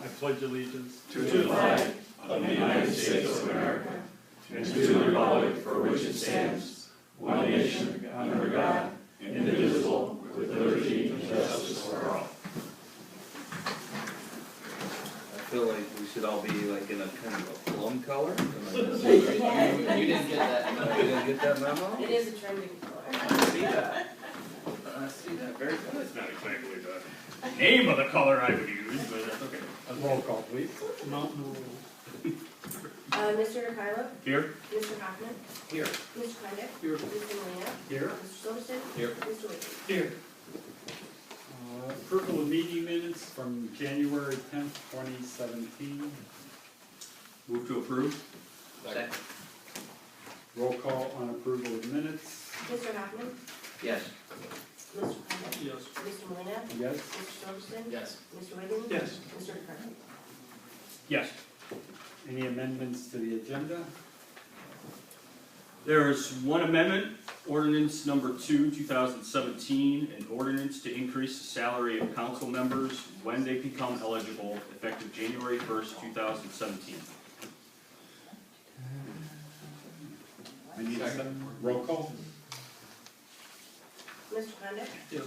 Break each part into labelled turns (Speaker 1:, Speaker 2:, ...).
Speaker 1: I pledge allegiance
Speaker 2: to the flag of the United States of America and to the republic for which it stands, one nation, under God, indivisible, with liberty and justice for all.
Speaker 3: I feel like we should all be like in a kind of a plum color.
Speaker 4: You didn't get that.
Speaker 3: No, you didn't get that memo?
Speaker 5: It is a trending color.
Speaker 3: I see that. I see that. Very good.
Speaker 1: That's not exactly the name of the color I would use, but that's okay. A roll call, please.
Speaker 5: Mr. DeCarlo?
Speaker 1: Here.
Speaker 5: Mr. Hoffman?
Speaker 3: Here.
Speaker 5: Mr. Condit?
Speaker 1: Here.
Speaker 5: Mr. Molina?
Speaker 1: Here.
Speaker 5: Mr. Silverston?
Speaker 3: Here.
Speaker 5: Mr. Wiggins?
Speaker 1: Here. Approval of meeting minutes from January 10th, 2017.
Speaker 2: Move to approve.
Speaker 4: Second.
Speaker 1: Roll call on approval of minutes.
Speaker 5: Mr. Hoffman?
Speaker 4: Yes.
Speaker 5: Mr. Condit?
Speaker 1: Yes.
Speaker 5: Mr. Molina?
Speaker 1: Yes.
Speaker 5: Mr. Silverston?
Speaker 4: Yes.
Speaker 5: Mr. Wiggins?
Speaker 1: Yes.
Speaker 5: Mr. DeCarlo?
Speaker 1: Yes. Any amendments to the agenda?
Speaker 2: There is one amendment, ordinance number 2, 2017, an ordinance to increase the salary of council members when they become eligible, effective January 1st, 2017.
Speaker 1: I need a roll call.
Speaker 5: Mr. Condit?
Speaker 1: Yes.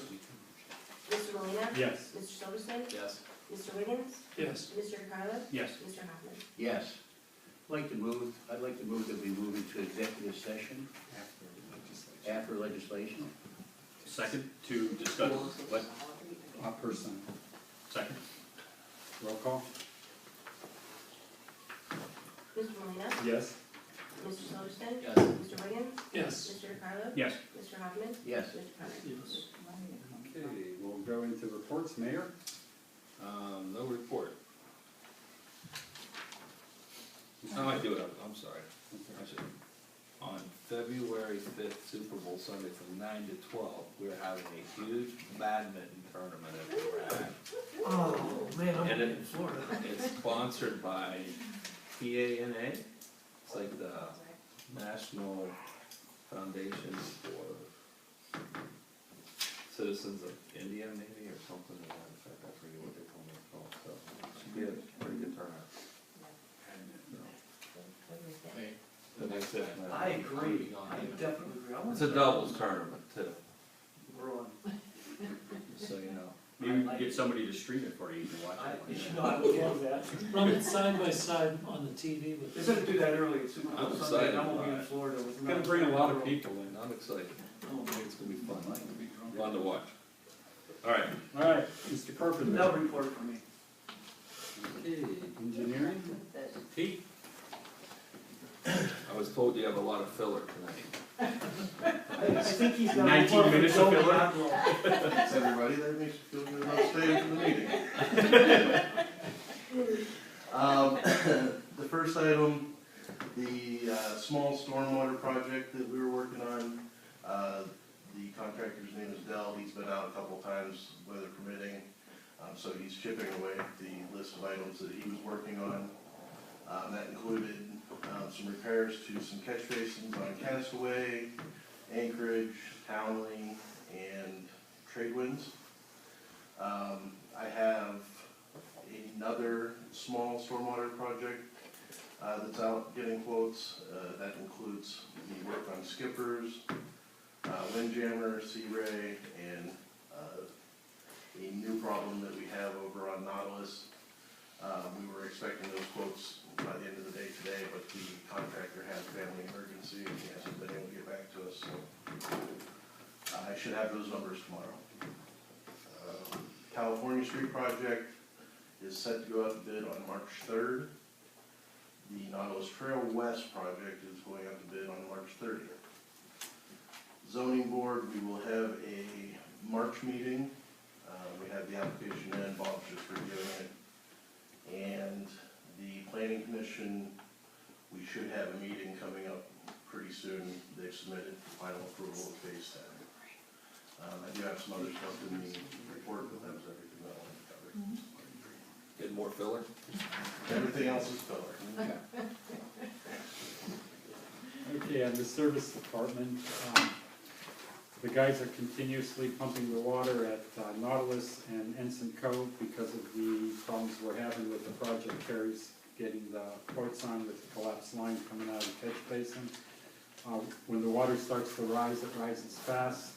Speaker 5: Mr. Molina?
Speaker 1: Yes.
Speaker 5: Mr. Silverston?
Speaker 4: Yes.
Speaker 5: Mr. Wiggins?
Speaker 1: Yes.
Speaker 5: Mr. DeCarlo?
Speaker 2: Yes.
Speaker 5: Mr. Hoffman?
Speaker 6: Yes. I'd like to move that we move into executive session after legislation.
Speaker 2: Second, to discuss what?
Speaker 1: Person.
Speaker 2: Second?
Speaker 1: Roll call.
Speaker 5: Mr. Molina?
Speaker 1: Yes.
Speaker 5: Mr. Silverston?
Speaker 4: Yes.
Speaker 5: Mr. Wiggins?
Speaker 1: Yes.
Speaker 5: Mr. DeCarlo?
Speaker 2: Yes.
Speaker 5: Mr. Hoffman?
Speaker 6: Yes.
Speaker 5: Mr. Condit?
Speaker 1: Okay, we'll go into reports. Mayor?
Speaker 3: No report. No, I do have, I'm sorry. I should. On February 5th, Super Bowl Sunday from 9 to 12, we're having a huge badminton tournament at the RAC.
Speaker 4: Oh, man,
Speaker 3: And
Speaker 4: I'm in Florida.
Speaker 3: It's sponsored by PANA. It's like the National Foundation for Citizens of India, maybe, or something to that effect. I forget what they told me it's called. So it should be a pretty good turnout. And that's it.
Speaker 4: I agree. I definitely agree. I want
Speaker 3: It's a doubles tournament too,
Speaker 4: We're on.
Speaker 3: just so you know.
Speaker 2: Maybe we can get somebody to stream it for you, you can watch it.
Speaker 4: No, I would love that.
Speaker 7: Run it side by side on the TV with.
Speaker 4: They said to do that early at Super Bowl
Speaker 3: I'm
Speaker 4: Sunday,
Speaker 3: excited
Speaker 4: and I won't be
Speaker 3: about
Speaker 4: in
Speaker 3: it.
Speaker 4: Florida.
Speaker 1: It's gonna bring a lot of people in.
Speaker 3: I'm excited.
Speaker 4: Oh,
Speaker 3: I think it's gonna be fun. Fun to watch. All right.
Speaker 1: All right, Mr. Carpenter.
Speaker 4: no report for me.
Speaker 1: Okay, engineering. Pete?
Speaker 3: I was told you have a lot of filler tonight.
Speaker 4: I think he's got
Speaker 2: 19 minutes of filler?
Speaker 8: Thanks, everybody. That makes me feel good about staying for the meeting. The first item, the small stormwater project that we were working on. The contractor's name is Dell. He's been out a couple times, weather permitting. So he's chipping away at the list of items that he was working on. That included some repairs to some catch basins on Castaway, Anchorage, Townley, and Tradewinds. I have another small stormwater project that's out getting quotes. That includes the work on skippers, Windjammer, Sea Ray, and a new problem that we have over on Nautilus. We were expecting those quotes by the end of the day today, but the contractor had a family emergency and he hasn't been able to get back to us, so I should have those numbers tomorrow. California Street project is set to go out to bid on March 3rd. The Nautilus Trail West project is going out to bid on March 30th. Zoning board, we will have a March meeting. We have the application in, Bob's just reviewing it. And the planning commission, we should have a meeting coming up pretty soon. They've submitted final approval of phase 10. I do have some other stuff in the report, but that was everything that I wanted to cover.
Speaker 3: Get more filler?
Speaker 8: Everything else is filler.
Speaker 1: Okay, on the service department, the guys are continuously pumping the water at Nautilus and Ensign Cove because of the problems
Speaker 9: we're having with the project Carrie's getting the quotes on with the collapsed line coming out of the catch basin. When the water starts to rise, it rises fast.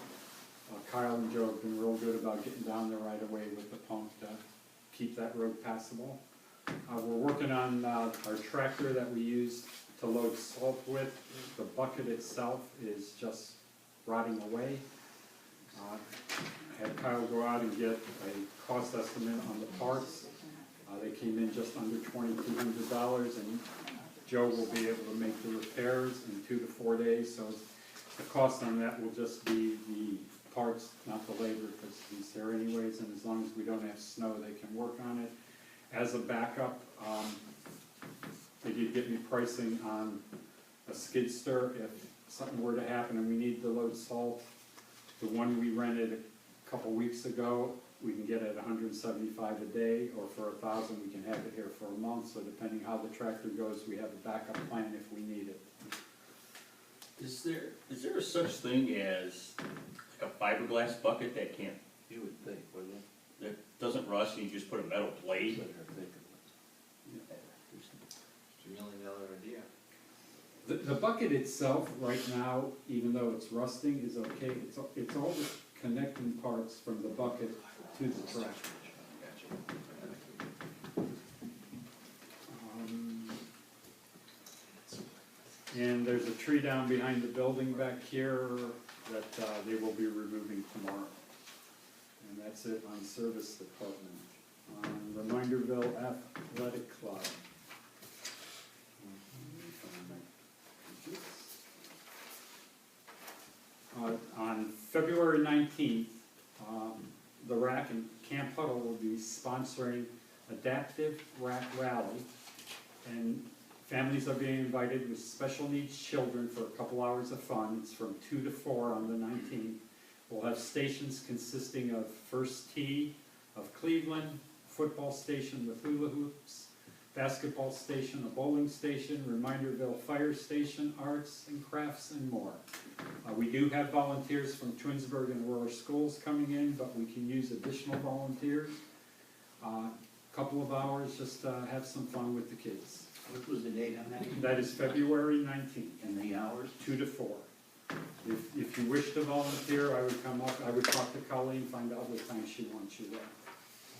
Speaker 9: Kyle and Joe have been real good about getting down there right away with the pump to keep that road passable. We're working on our tractor that we use to load salt with. The bucket itself is just rotting away. Had Kyle go out and get a cost estimate on the parts. They came in just under $2,200, and Joe will be able to make the repairs in 2 to 4 days. So the cost on that will just be the parts, not the labor, because he's there anyways, and as long as we don't have snow, they can work on it. As a backup, they did get me pricing on a skid steer if something were to happen and we need to load salt. The one we rented a couple weeks ago, we can get it $175 a day, or for $1,000 we can have it here for a month. So depending how the tractor goes, we have a backup plan if we need it.
Speaker 2: Is there a such thing as like a fiberglass bucket that can't,
Speaker 3: You would think, wouldn't you?
Speaker 2: that doesn't rust and you just put a metal blade?
Speaker 3: That's what I'm thinking. It's a million dollar idea.
Speaker 9: The bucket itself, right now, even though it's rusting, is okay. It's all the connecting parts from the bucket to the tractor. And there's a tree down behind the building back here that they will be removing tomorrow. And that's it on service department. Reminderville Athletic Club. On February 19th, the RAC and Camp Huddle will be sponsoring Adaptive RAC Rally, and families are being invited with special needs children for a couple hours of fun. It's from 2 to 4 on the 19th. We'll have stations consisting of First Tee of Cleveland, football station with hula hoops, basketball station, a bowling station, Reminderville Fire Station, arts and crafts, and more. We do have volunteers from Twinsburg and Aurora schools coming in, but we can use additional volunteers. Couple of hours just to have some fun with the kids.
Speaker 6: What was the date on that?
Speaker 9: That is February 19th,
Speaker 6: And the hours?
Speaker 9: 2 to 4. If you wish to volunteer, I would come up, I would talk to Colleen, find out what time she wants you there.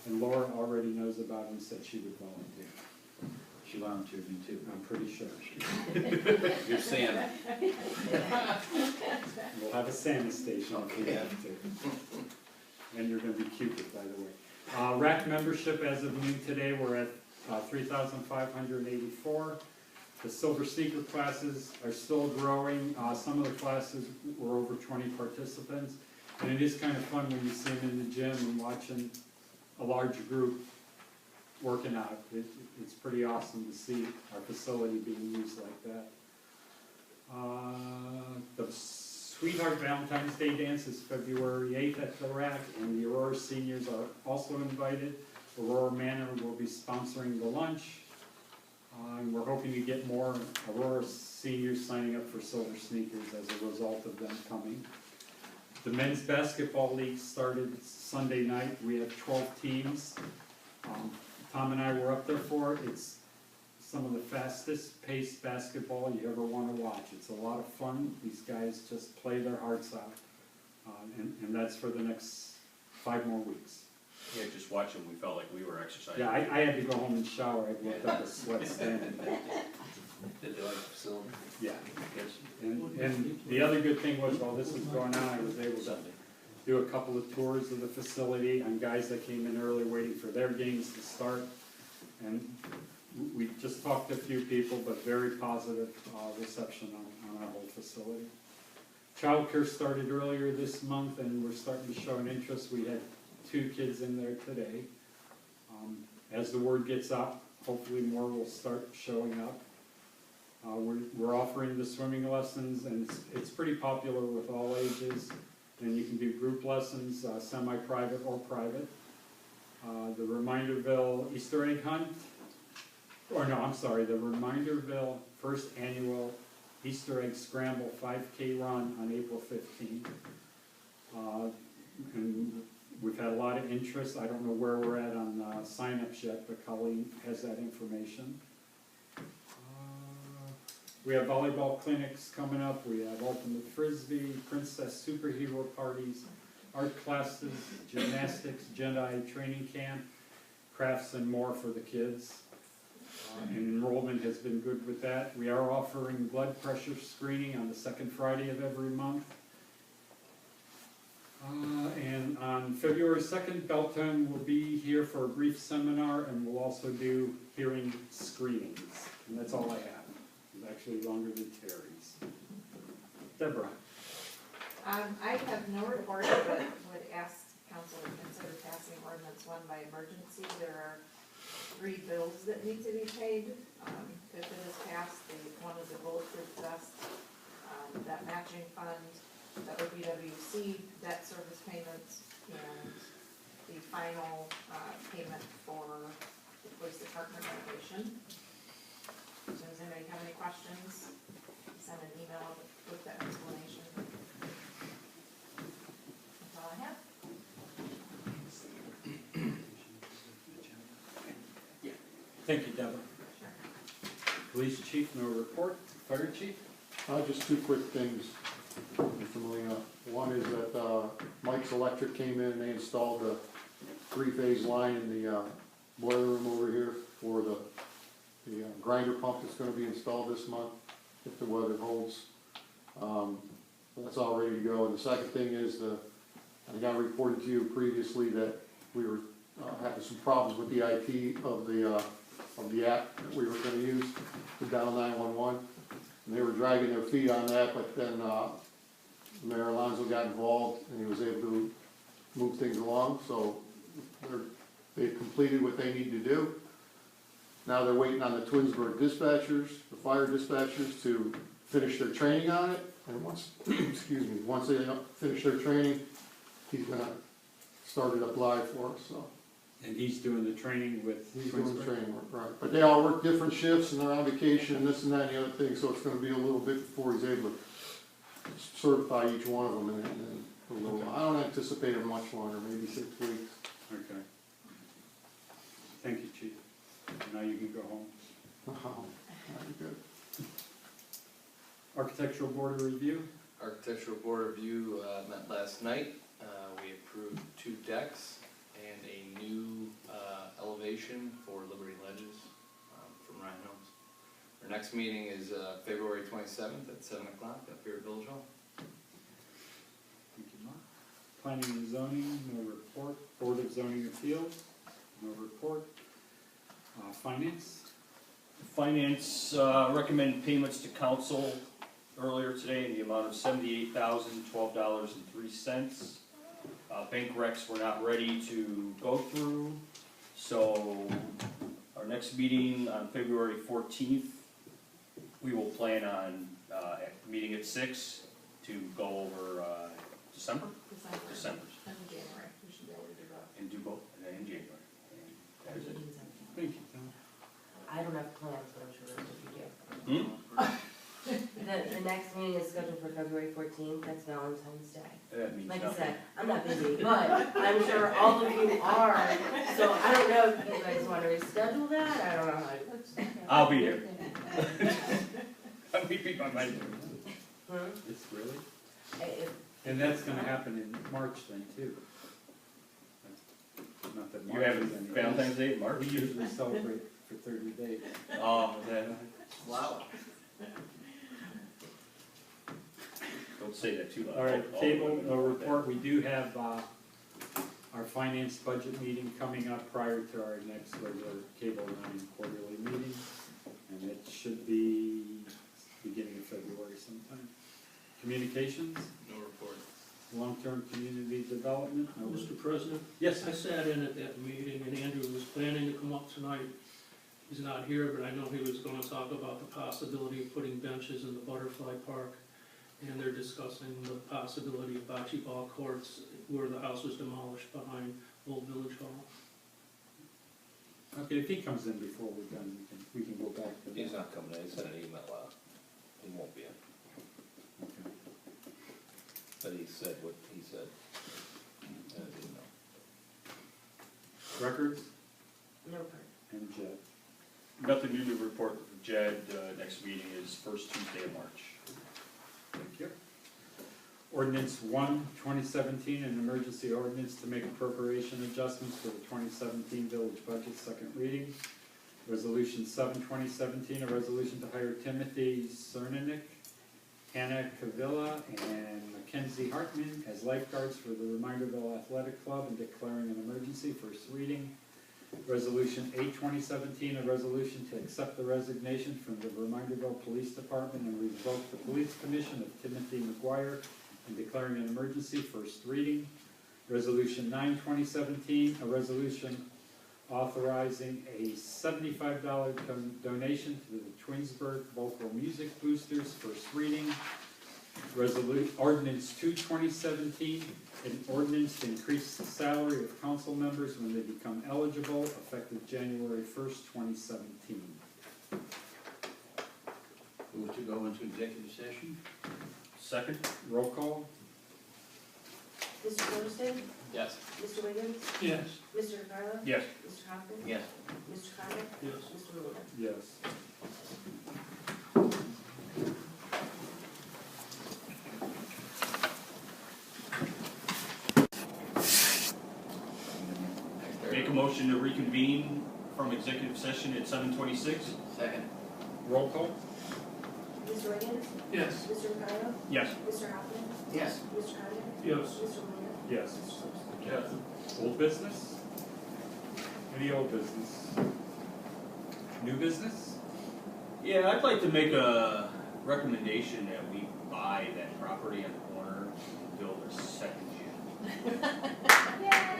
Speaker 9: And Laura already knows about it and said she would volunteer.
Speaker 6: She volunteered me too.
Speaker 9: I'm pretty sure.
Speaker 3: You're Santa.
Speaker 9: We'll have a Santa station if we
Speaker 6: Okay.
Speaker 9: have to. And you're gonna be Cupid, by the way. RAC membership as of noon today, we're at 3,584. The silver sneaker classes are still growing. Some of the classes were over 20 participants. And it is kind of fun when you see them in the gym and watching a large group working out. It's pretty awesome to see our facility being used like that. The Sweetheart Valentine's Day dance is February 8th at the RAC, and the Aurora seniors are also invited. Aurora Manor will be sponsoring the lunch. And we're hoping to get more Aurora seniors signing up for silver sneakers as a result of them coming. The men's basketball league started Sunday night. We have 12 teams. Tom and I were up there for it. It's some of the fastest paced basketball you ever want to watch. It's a lot of fun. These guys just play their hearts out. And that's for the next 5 more weeks.
Speaker 2: Yeah, just watching, we felt like we were exercising.
Speaker 9: Yeah, I had to go home and shower. I worked up a sweat standing there.
Speaker 3: Did they like silver?
Speaker 9: Yeah. And the other good thing was, while this was going on, I was able to do a couple of tours of the facility on guys that came in early waiting for their games to start. And we just talked to a few people, but very positive reception on our whole facility. Childcare started earlier this month, and we're starting to show an interest. We had 2 kids in there today. As the word gets out, hopefully more will start showing up. We're offering the swimming lessons, and it's pretty popular with all ages. And you can do group lessons, semi-private or private. The Reminderville Easter egg hunt, the Reminderville first annual Easter egg scramble 5K run on April 15th. And we've had a lot of interest. I don't know where we're at on signups yet, but Colleen has that information. We have volleyball clinics coming up, we have ultimate frisbee, princess superhero parties, art classes, gymnastics, Jedi training camp, crafts and more for the kids. And enrollment has been good with that. We are offering blood pressure screening on the second Friday of every month. And on February 2nd, Belton will be here for a brief seminar, and we'll also do hearing screenings. And that's all I have. It's actually longer than Terry's. Deborah?
Speaker 10: I have no report, but would ask council to consider passing ordinance 1 by emergency. There are 3 bills that need to be paid. If it is passed, one is a bulletproof vest, that matching fund, the OPWC debt service payments, and the final payment for the police department renovation. So does anybody have any questions? Send an email with that explanation. That's all I have.
Speaker 9: Thank you, Deborah.
Speaker 10: Sure.
Speaker 9: Police chief, no report. Fire chief?
Speaker 11: Just 2 quick things, Mr. Molina. One is that Mike's Electric came in and they installed the 3-phase line in the boiler room over here for the grinder pump that's gonna be installed this month, if the weather holds. That's all ready to go. And the second thing is I got reported to you previously that we were having some problems with the IT of the app that we were gonna use to dial 911. And they were dragging their feet on that, but then Mayor Alonso got involved and he was able to move things along, so they've completed what they need to do. Now they're waiting on the Twinsburg dispatchers, the fire dispatchers, to finish their training on it, and once, excuse me, once they finish their training, he's gonna start it up live for us, so.
Speaker 9: And he's doing the training with
Speaker 11: He's doing the
Speaker 9: Twinsburg?
Speaker 11: training work, right, but they all work different shifts and they're on vacation and this and that and the other thing, so it's gonna be a little bit before he's able to certify each one of them and then a little, I don't anticipate it much longer, maybe 6 weeks.
Speaker 9: Okay. Thank you, chief. Now you can go home.
Speaker 11: Oh, very good.
Speaker 9: Architectural board of review?
Speaker 3: Architectural Board Review met last night. We approved 2 decks and a new elevation for Liberty Ledges from Ryan Homes. Our next meeting is February 27th at 7 o'clock up here at Village Hall.
Speaker 9: Thank you, Mark. Planning and zoning, no report. Board of Zoning Appeals, no report. Finance?
Speaker 2: Finance recommended payments to council earlier today in the amount of $78,012.03. Bank recs were not ready to go through, so our next meeting on February 14th, we will plan on meeting at 6 to go over December? December.
Speaker 10: And in January, we should be able to do that.
Speaker 2: And do both, and then in January. And that is it.
Speaker 9: Thank you, Tom.
Speaker 5: I don't have plans, but I'm sure that's what you do. The next meeting is scheduled for February 14th, that's Valentine's Day.
Speaker 2: That means
Speaker 5: Like I
Speaker 2: nothing.
Speaker 5: said, I'm not busy, but I'm sure all of you are, so I don't know if you guys want to reschedule that, I don't know how to.
Speaker 2: I'll be there. I'm meeting by my.
Speaker 9: It's really?
Speaker 5: If-
Speaker 9: And that's gonna happen in March then too. Not that
Speaker 2: You
Speaker 9: March
Speaker 2: have
Speaker 9: is any-
Speaker 2: Valentine's Day in March?
Speaker 9: We usually celebrate for 30 days.
Speaker 2: Oh, then,
Speaker 6: Wow.
Speaker 2: don't say that too loud.
Speaker 9: All right,
Speaker 2: All
Speaker 9: table,
Speaker 2: women
Speaker 9: no
Speaker 2: know that.
Speaker 9: report. We do have our finance budget meeting coming up prior to our next regular cable 9 quarterly meeting. And it should be beginning of February sometime. Communications,
Speaker 3: No report.
Speaker 9: long-term community development. no
Speaker 4: Mr. President,
Speaker 9: Yes,
Speaker 4: I sat in at that meeting and Andrew was planning to come up tonight. He's not here, but I know he was gonna talk about the possibility of putting benches in the butterfly park. And they're discussing the possibility of bocce ball courts where the house was demolished behind Old Village Hall.
Speaker 9: Okay, if he comes in before we're done, we can go back to that.
Speaker 3: He's not coming in, he sent an email out. He won't be in.
Speaker 9: Okay.
Speaker 3: But he said what he said. I didn't know.
Speaker 9: Records
Speaker 5: No part.
Speaker 9: and Jed.
Speaker 2: Nothing new to report from Jed. Next meeting is first Tuesday of March.
Speaker 9: Thank you. Ordinance 1, 2017, an emergency ordinance to make appropriation adjustments for the 2017 village budget, second reading. Resolution 7, 2017, a resolution to hire Timothy Cernick, Hannah Cavilla, and Mackenzie Hartman as lifeguards for the Reminderville Athletic Club and declaring an emergency, first reading. Resolution 8, 2017, a resolution to accept the resignation from the Reminderville Police Department and revoke the police commission of Timothy McGuire and declaring an emergency, first reading. Resolution 9, 2017, a resolution authorizing a $75 donation to the Twinsburg Vocal Music Boosters, first reading. Ordinance 2, 2017, an ordinance to increase the salary of council members when they become eligible, effective January 1st, 2017.
Speaker 6: Move to go into executive session?
Speaker 2: Second?
Speaker 9: Roll call?
Speaker 5: Mr. Featherston?
Speaker 3: Yes.
Speaker 5: Mr. Wiggins?
Speaker 4: Yes.
Speaker 5: Mr. Carlo?
Speaker 2: Yes.
Speaker 5: Mr. Hoffman?
Speaker 6: Yes.
Speaker 5: Mr. Connick?
Speaker 4: Yes.
Speaker 5: Mr. Molina?
Speaker 9: Yes.
Speaker 2: Make a motion to reconvene from executive session at 7:26.
Speaker 6: Second?
Speaker 9: Roll call?
Speaker 5: Mr. Wiggins?
Speaker 4: Yes.
Speaker 5: Mr. Carlo?
Speaker 2: Yes.
Speaker 5: Mr. Hoffman?
Speaker 6: Yes.
Speaker 5: Mr. Connick?
Speaker 4: Yes.
Speaker 5: Mr. Molina?
Speaker 9: Yes.
Speaker 5: Mr. Featherston?
Speaker 9: Yes. Old business? Any old business? New business?
Speaker 2: Yeah, I'd like to make a recommendation that we buy that property on the corner and build a second gym.
Speaker 9: Yeah.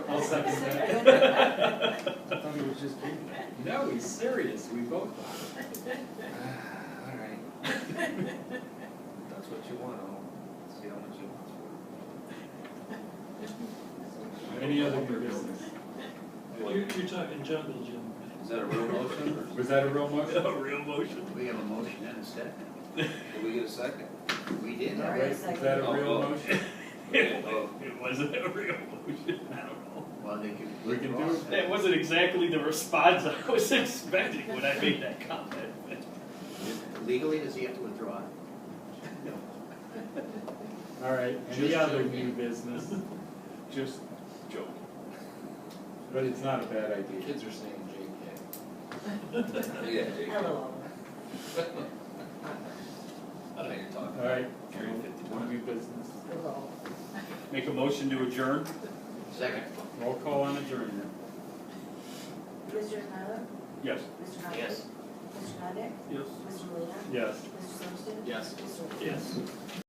Speaker 9: I'll second that.
Speaker 3: I thought he was just kidding.
Speaker 9: No, he's serious, we both are.
Speaker 3: Alright. That's what you want, I'll see how much you want for it.
Speaker 9: Any other new business?
Speaker 7: You're talking jungle gym.
Speaker 3: Is that a real motion, or
Speaker 9: Was that a real motion?
Speaker 2: A real motion?
Speaker 6: We have a motion and a second.
Speaker 3: did we get a second?
Speaker 6: We did.
Speaker 5: All right,
Speaker 9: Is that a real motion?
Speaker 2: It wasn't a real motion, I don't know.
Speaker 6: Well, they could.
Speaker 9: We can do it.
Speaker 2: That wasn't exactly the response I was expecting when I made that comment.
Speaker 6: Legally, does he have to withdraw?
Speaker 9: All right, any
Speaker 6: Just
Speaker 9: other
Speaker 6: joking.
Speaker 9: new business?
Speaker 2: Just joking.
Speaker 9: But it's not a bad idea.
Speaker 3: Kids are saying JK. Yeah, JK.
Speaker 5: Hello.
Speaker 3: I know you're talking.
Speaker 9: All right,
Speaker 2: Area 51.
Speaker 9: one new business.
Speaker 5: Hello.
Speaker 2: Make a motion to adjourn?
Speaker 6: Second?
Speaker 9: Roll call on adjournment.
Speaker 5: Mr. Carlo?
Speaker 2: Yes.
Speaker 5: Mr. Hoffman?
Speaker 6: Yes.
Speaker 5: Mr. Connick?
Speaker 4: Yes.
Speaker 5: Mr. Molina?
Speaker 9: Yes.
Speaker 5: Mr. Featherston?
Speaker 3: Yes.
Speaker 5: Mr. Wiggins?
Speaker 4: Yes.